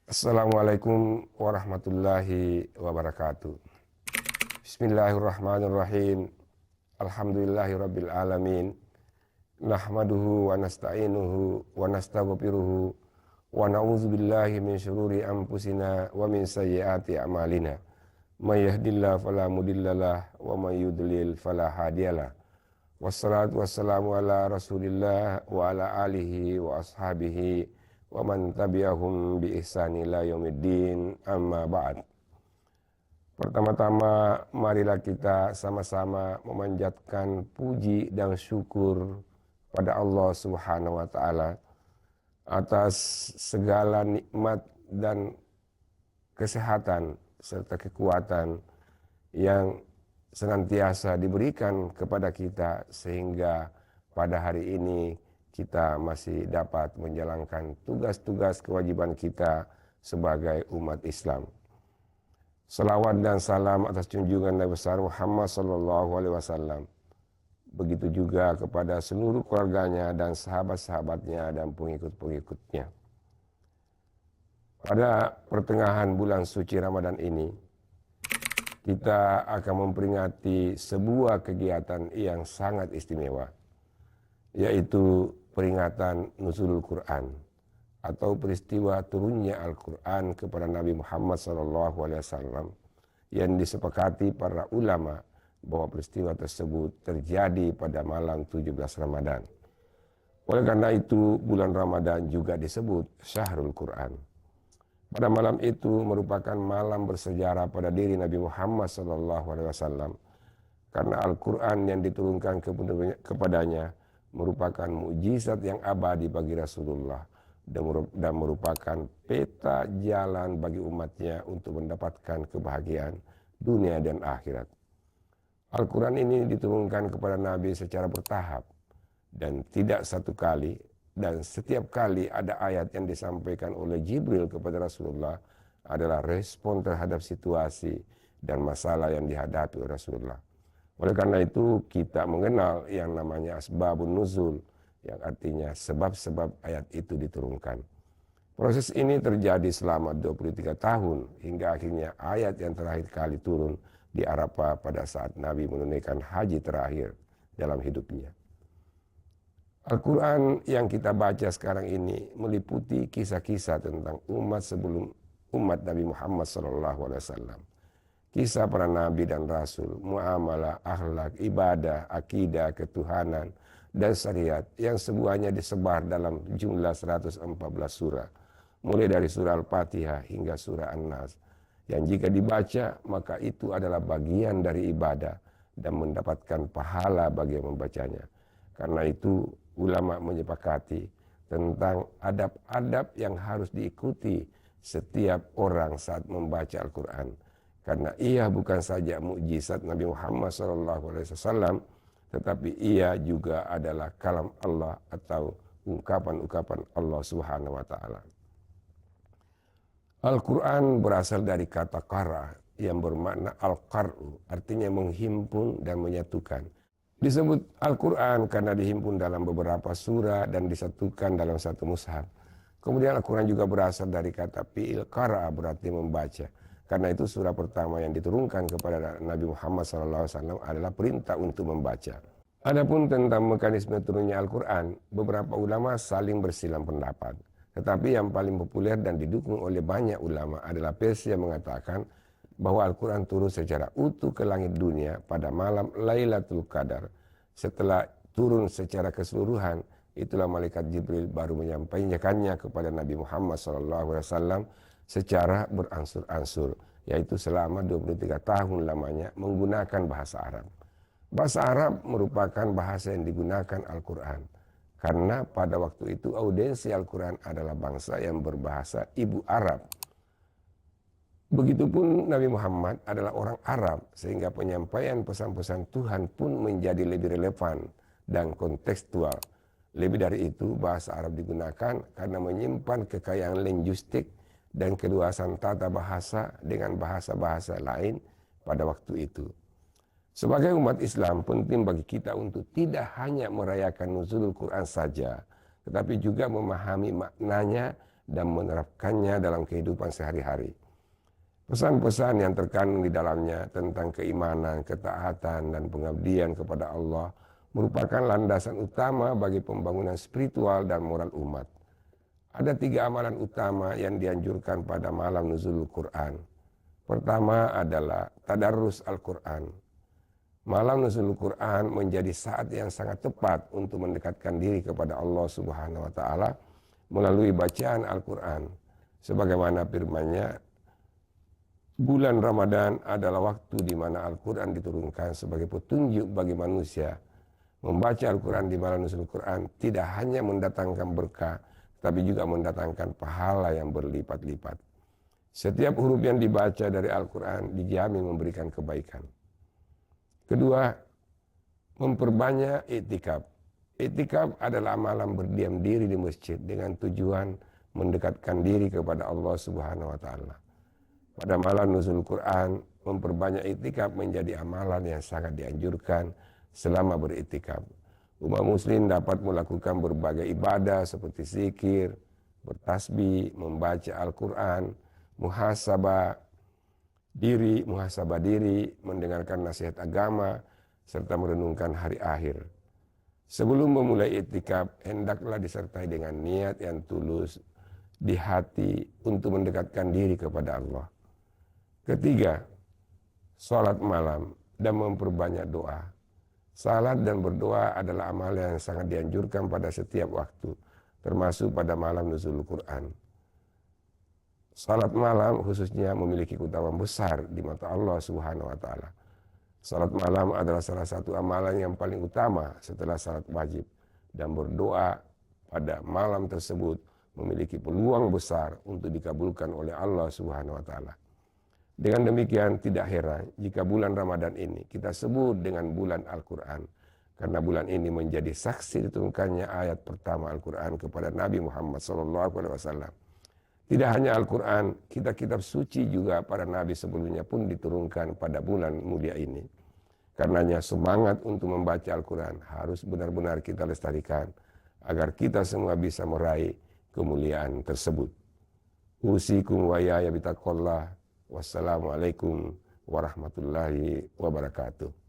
Assalamualaikum warahmatullahi wabarakatuh. Bismillahirrahmanirrahim. Alhamdulillahirabbil alamin. Nahmaduhu wa nasta'inuhu wa nastaghfiruhu wa na'udzubillahi min syururi anfusina wa min sayyiati a'malina. May yahdihillahu fala mudhillalah wa may yudlil fala hadiyalah. Wassalatu wassalamu ala Rasulillah wa ala alihi wa ashabihi wa man tabi'ahum bi ihsani ila yaumiddin, amma ba'd. Pertama-tama marilah kita sama-sama memanjatkan puji dan syukur pada Allah Subhanahu wa taala atas segala nikmat dan kesehatan serta kekuatan yang senantiasa diberikan kepada kita, sehingga pada hari ini kita masih dapat menjalankan tugas-tugas kewajiban kita sebagai umat Islam. Salawat dan salam atas junjungan Nabi besar Muhammad SAW. Begitu juga kepada seluruh keluarganya dan sahabat-sahabatnya dan pengikut-pengikutnya. Pada pertengahan bulan suci Ramadan ini, kita akan memperingati sebuah kegiatan yang sangat istimewa, yaitu peringatan Nuzulul Quran atau peristiwa turunnya Al-Quran kepada Nabi Muhammad SAW yang disepakati para ulama bahwa peristiwa tersebut terjadi pada malam 17 Ramadan. Oleh karena itu bulan Ramadan juga disebut Syahrul Quran. Pada malam itu merupakan malam bersejarah pada diri Nabi Muhammad SAW karena Al-Quran yang diturunkan kepadanya merupakan mukjizat yang abadi bagi Rasulullah dan merupakan peta jalan bagi umatnya untuk mendapatkan kebahagiaan dunia dan akhirat. Al-Quran ini diturunkan kepada Nabi secara bertahap dan tidak satu kali, dan setiap kali ada ayat yang disampaikan oleh Jibril kepada Rasulullah adalah respon terhadap situasi dan masalah yang dihadapi oleh Rasulullah. Oleh karena itu kita mengenal yang namanya asbabun nuzul, yang artinya sebab-sebab ayat itu diturunkan. Proses ini terjadi selama 23 tahun hingga akhirnya ayat yang terakhir kali turun di Arafah pada saat Nabi menunaikan haji terakhir dalam hidupnya. Al-Quran yang kita baca sekarang ini meliputi kisah-kisah tentang umat sebelum umat Nabi Muhammad SAW. Kisah para nabi dan rasul, muamalah, akhlak, ibadah, akidah, ketuhanan, dan syariat yang semuanya disebar dalam jumlah 114 surah. Mulai dari surah Al-Fatihah hingga surah An-Nas. Yang jika dibaca maka itu adalah bagian dari ibadah dan mendapatkan pahala bagi yang membacanya. Karena itu ulama menyepakati tentang adab-adab yang harus diikuti setiap orang saat membaca Al-Quran. Karena ia bukan saja mukjizat Nabi Muhammad SAW, tetapi ia juga adalah kalam Allah atau ungkapan-ungkapan Allah Subhanahu wa taala. Al-Quran berasal dari kata qara yang bermakna al-qar'u, artinya menghimpun dan menyatukan. Disebut Al-Quran karena dihimpun dalam beberapa surah dan disatukan dalam satu mushaf. Kemudian Al-Quran juga berasal dari kata fi'il qara'a, berarti membaca. Karena itu surah pertama yang diturunkan kepada Nabi Muhammad SAW adalah perintah untuk membaca. Adapun tentang mekanisme turunnya Al-Quran, beberapa ulama saling bersilang pendapat. Tetapi yang paling populer dan didukung oleh banyak ulama adalah versi yang mengatakan bahwa Al-Quran turun secara utuh ke langit dunia pada malam Lailatul Qadar. Setelah turun secara keseluruhan, itulah malaikat Jibril baru menyampaikannya kepada Nabi Muhammad SAW secara beransur-ansur, yaitu selama 23 tahun lamanya menggunakan bahasa Arab. Bahasa Arab merupakan bahasa yang digunakan Al-Quran, karena pada waktu itu audiensi Al-Quran adalah bangsa yang berbahasa ibu Arab. Begitupun Nabi Muhammad adalah orang Arab, sehingga penyampaian pesan-pesan Tuhan pun menjadi lebih relevan dan kontekstual. Lebih dari itu, bahasa Arab digunakan karena menyimpan kekayaan linguistik dan keluasan tata bahasa dengan bahasa-bahasa lain pada waktu itu. Sebagai umat Islam, penting bagi kita untuk tidak hanya merayakan nuzulul Quran saja, tetapi juga memahami maknanya dan menerapkannya dalam kehidupan sehari-hari. Pesan-pesan yang terkandung di dalamnya tentang keimanan, ketaatan, dan pengabdian kepada Allah merupakan landasan utama bagi pembangunan spiritual dan moral umat. Ada 3 amalan utama yang dianjurkan pada malam nuzulul Quran. Pertama adalah tadarrus Al-Quran. Malam nuzulul Quran menjadi saat yang sangat tepat untuk mendekatkan diri kepada Allah Subhanahu wa taala melalui bacaan Al-Quran. Sebagaimana firman-Nya, bulan Ramadan adalah waktu di mana Al-Quran diturunkan sebagai petunjuk bagi manusia. Membaca Al-Quran di malam nuzulul Quran tidak hanya mendatangkan berkah, tapi juga mendatangkan pahala yang berlipat-lipat. Setiap huruf yang dibaca dari Al-Quran dijamin memberikan kebaikan. Kedua, memperbanyak iktikaf. Iktikaf adalah amalan berdiam diri di masjid dengan tujuan mendekatkan diri kepada Allah Subhanahu wa taala. Pada malam nuzul Quran, memperbanyak iktikaf menjadi amalan yang sangat dianjurkan selama beriktikaf. Umat muslim dapat melakukan berbagai ibadah seperti zikir, bertasbih, membaca Al-Quran, muhasabah diri, mendengarkan nasihat agama, serta merenungkan hari akhir. Sebelum memulai iktikaf, hendaklah disertai dengan niat yang tulus di hati untuk mendekatkan diri kepada Allah. Ketiga, salat malam dan memperbanyak doa. Salat dan berdoa adalah amal yang sangat dianjurkan pada setiap waktu, termasuk pada malam nuzul Quran. Salat malam khususnya memiliki keutamaan besar di mata Allah Subhanahu wa taala. Salat malam adalah salah satu amalan yang paling utama setelah salat wajib, dan berdoa pada malam tersebut memiliki peluang besar untuk dikabulkan oleh Allah Subhanahu wa taala. Dengan demikian tidak heran jika bulan Ramadan ini kita sebut dengan bulan Al-Quran, karena bulan ini menjadi saksi diturunkannya ayat pertama Al-Quran kepada Nabi Muhammad SAW. Tidak hanya Al-Quran, kitab-kitab suci juga para nabi sebelumnya pun diturunkan pada bulan mulia ini. Karenanya semangat untuk membaca Al-Quran harus benar-benar kita lestarikan agar kita semua bisa meraih kemuliaan tersebut. Usikum wa ya bitaqwallah. Wassalamualaikum warahmatullahi wabarakatuh.